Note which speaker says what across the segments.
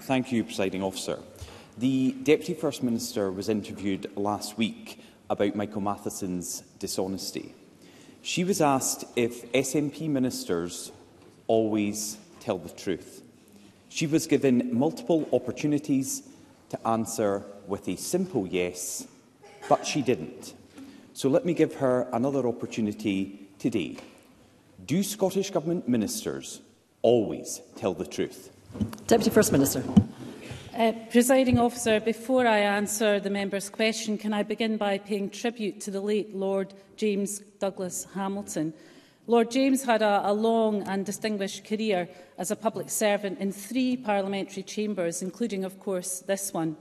Speaker 1: Thank you, Presiding Officer. The Deputy First Minister was interviewed last week about Michael Matheson's dishonesty. She was asked if SNP ministers always tell the truth. She was given multiple opportunities to answer with a simple yes, but she didn't. So let me give her another opportunity today. Do Scottish Government ministers always tell the truth?
Speaker 2: Deputy First Minister.
Speaker 3: Presiding Officer, before I answer the member's question, can I begin by paying tribute to the late Lord James Douglas Hamilton. Lord James had a long and distinguished career as a public servant in 3 parliamentary chambers, including, of course, this one.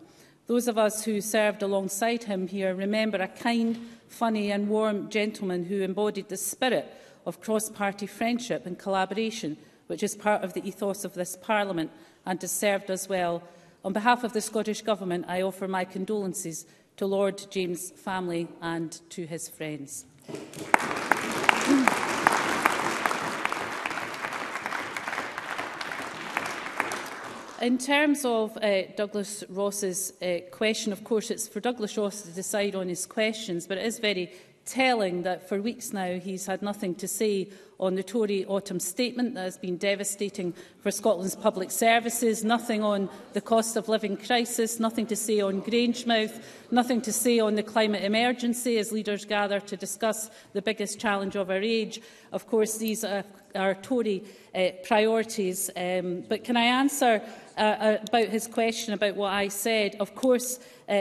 Speaker 3: Those of us who served alongside him here remember a kind, funny and warm gentleman who embodied the spirit of cross-party friendship and collaboration, which is part of the ethos of this Parliament and has served us well. On behalf of the Scottish Government, I offer my condolences to Lord James' family and to his friends. In terms of Douglas Ross's question, of course, it's for Douglas Ross to decide on his questions, but it is very telling that for weeks now he's had nothing to say on the Tory autumn statement that has been devastating for Scotland's public services, nothing on the cost of living crisis, nothing to say on Grangemouth, nothing to say on the climate emergency as leaders gather to discuss the biggest challenge of our age. Of course, these are Tory priorities. But can I answer about his question about what I said? Of course,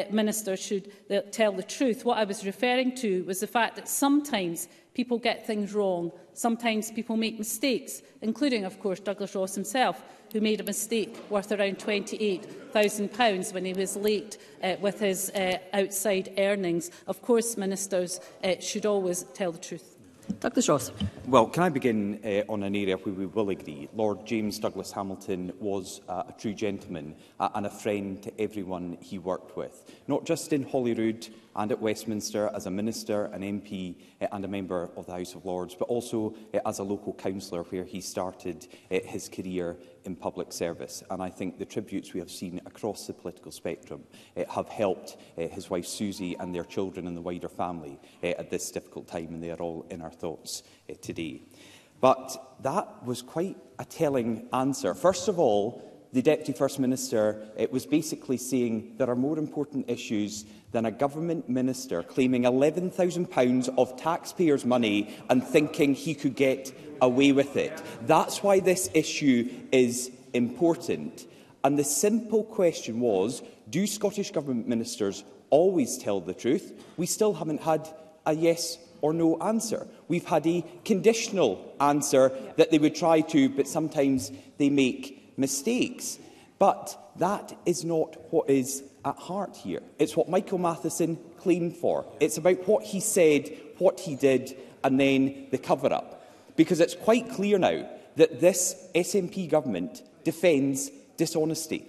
Speaker 3: ministers should tell the truth. What I was referring to was the fact that sometimes people get things wrong. Sometimes people make mistakes, including, of course, Douglas Ross himself, who made a mistake worth around £28,000 when he was late with his outside earnings. Of course, ministers should always tell the truth.
Speaker 2: Douglas Ross.
Speaker 1: Well, can I begin on an area where we will agree? Lord James Douglas Hamilton was a true gentleman and a friend to everyone he worked with, not just in Holyrood and at Westminster as a minister, an MP and a member of the House of Lords, but also as a local councillor where he started his career in public service. And I think the tributes we have seen across the political spectrum have helped his wife Susie and their children and the wider family at this difficult time, and they are all in our thoughts today. But that was quite a telling answer. First of all, the Deputy First Minister was basically saying there are more important issues than a government minister claiming £11,000 of taxpayers' money and thinking he could get away with it. That's why this issue is important. And the simple question was, do Scottish Government ministers always tell the truth? We still haven't had a yes or no answer. We've had a conditional answer that they would try to, but sometimes they make mistakes. But that is not what is at heart here. It's what Michael Matheson claimed for. It's about what he said, what he did, and then the cover-up. Because it's quite clear now that this SNP government defends dishonesty.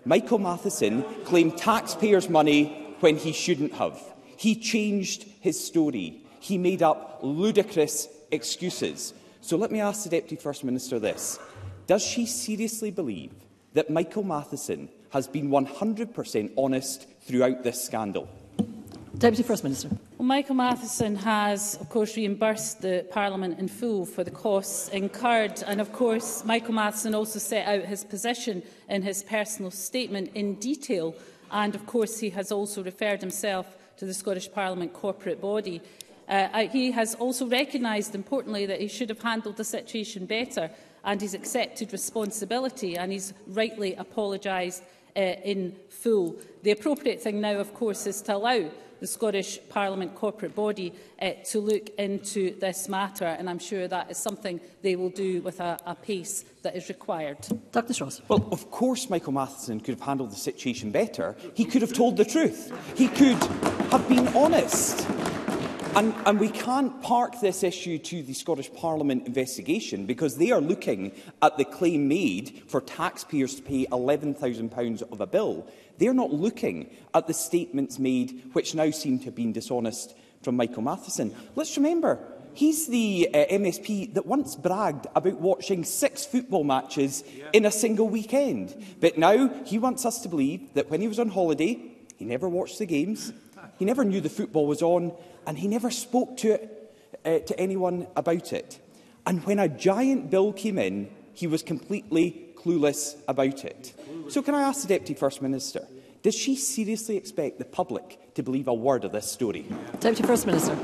Speaker 1: Michael Matheson claimed taxpayers' money when he shouldn't have. He changed his story. He made up ludicrous excuses. So let me ask the Deputy First Minister this. Does she seriously believe that Michael Matheson has been 100% honest throughout this scandal?
Speaker 2: Deputy First Minister.
Speaker 3: Well, Michael Matheson has, of course, reimbursed the Parliament in full for the costs incurred. And, of course, Michael Matheson also set out his position in his personal statement in detail. And, of course, he has also referred himself to the Scottish Parliament corporate body. He has also recognised, importantly, that he should have handled the situation better, and he's accepted responsibility and he's rightly apologised in full. The appropriate thing now, of course, is to allow the Scottish Parliament corporate body to look into this matter, and I'm sure that is something they will do with a pace that is required.
Speaker 2: Douglas Ross.
Speaker 1: Well, of course Michael Matheson could have handled the situation better. He could have told the truth. He could have been honest. And we can't park this issue to the Scottish Parliament investigation because they are looking at the claim made for taxpayers to pay £11,000 of a bill. They're not looking at the statements made which now seem to have been dishonest from Michael Matheson. Let's remember, He's the MSP that once bragged about watching 6 football matches in a single weekend. But now he wants us to believe that when he was on holiday, he never watched the games, he never knew the football was on, and he never spoke to anyone about it. And when a giant bill came in, he was completely clueless about it. So can I ask the Deputy First Minister, does she seriously expect the public to believe a word of this story?
Speaker 2: Deputy First Minister.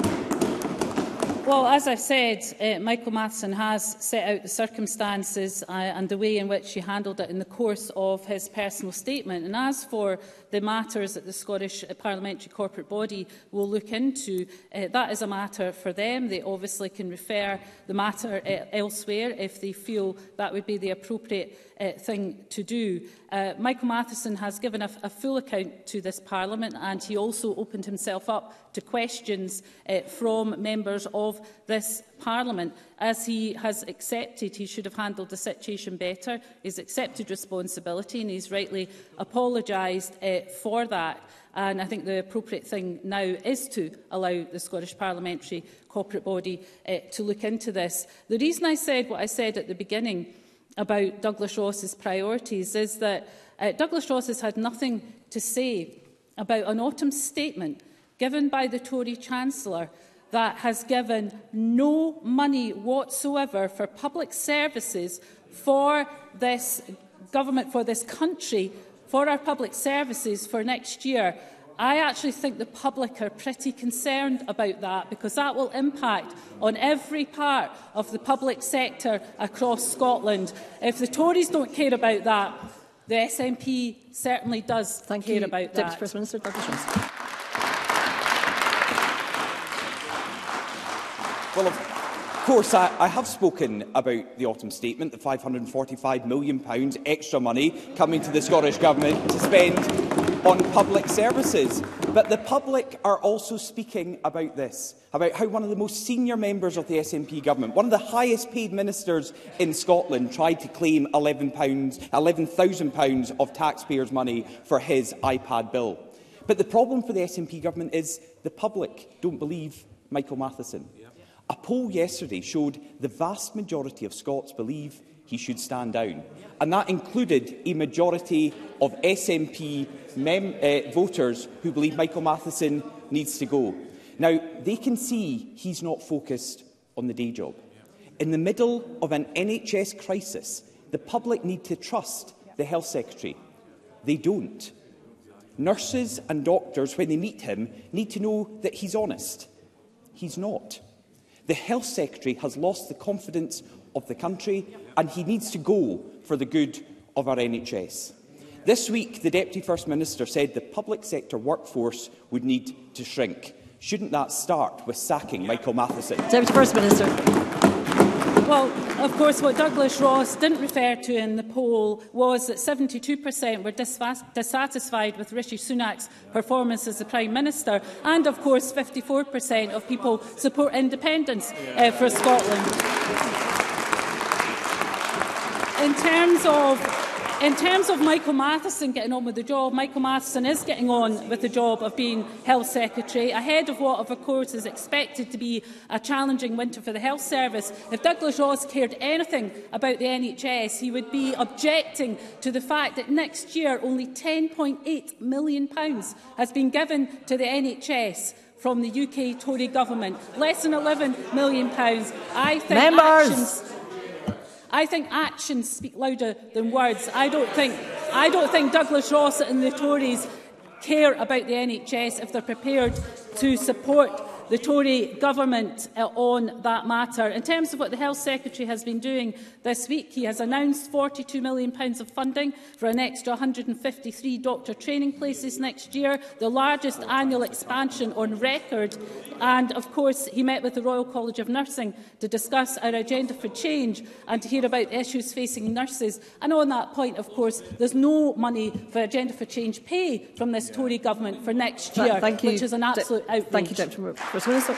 Speaker 3: Well, as I said, Michael Matheson has set out the circumstances and the way in which he handled it in the course of his personal statement. And as for the matters that the Scottish Parliamentary Corporate Body will look into, that is a matter for them. They obviously can refer the matter elsewhere if they feel that would be the appropriate thing to do. Michael Matheson has given a full account to this Parliament, and he also opened himself up to questions from members of this Parliament. As he has accepted he should have handled the situation better, he's accepted responsibility and he's rightly apologised for that. And I think the appropriate thing now is to allow the Scottish Parliamentary Corporate Body to look into this. The reason I said what I said at the beginning about Douglas Ross's priorities is that Douglas Ross has had nothing to say about an autumn statement given by the Tory Chancellor that has given no money whatsoever for public services for this government, for this country, for our public services for next year. I actually think the public are pretty concerned about that, because that will impact on every part of the public sector across Scotland. If the Tories don't care about that, the SNP certainly does care about that.
Speaker 2: Deputy First Minister Douglas Ross.
Speaker 1: Well, of course, I have spoken about the autumn statement, the £545 million extra money coming to the Scottish Government to spend on public services. But the public are also speaking about this, about how one of the most senior members of the SNP government, one of the highest paid ministers in Scotland, tried to claim £11,000 of taxpayers' money for his iPad bill. But the problem for the SNP government is the public don't believe Michael Matheson. A poll yesterday showed the vast majority of Scots believe he should stand down, and that included a majority of SNP voters who believe Michael Matheson needs to go. Now, they can see he's not focused on the day job. In the middle of an NHS crisis, the public need to trust the Health Secretary. They don't. Nurses and doctors, when they meet him, need to know that he's honest. He's not. The Health Secretary has lost the confidence of the country, and he needs to go for the good of our NHS. This week, the Deputy First Minister said the public sector workforce would need to shrink. Shouldn't that start with sacking Michael Matheson?
Speaker 2: Deputy First Minister.
Speaker 3: Well, of course, what Douglas Ross didn't refer to in the poll was that 72% were dissatisfied with Rishi Sunak's performance as the Prime Minister, and, of course, 54% of people support independence for Scotland. In terms of Michael Matheson getting on with the job, Michael Matheson is getting on with the job of being Health Secretary, ahead of what, of course, is expected to be a challenging winter for the health service. If Douglas Ross cared anything about the NHS, he would be objecting to the fact that next year only £10.8 million has been given to the NHS from the UK Tory government. Less than £11 million. I think actions speak louder than words. I don't think Douglas Ross and the Tories care about the NHS if they're prepared to support the Tory government on that matter. In terms of what the Health Secretary has been doing this week, he has announced £42 million of funding for an extra 153 doctor training places next year, the largest annual expansion on record. And, of course, he met with the Royal College of Nursing to discuss our agenda for change and to hear about the issues facing nurses. And on that point, of course, there's no money for agenda for change pay from this Tory government for next year, which is an absolute outrage.
Speaker 2: Thank you, Deputy First Minister.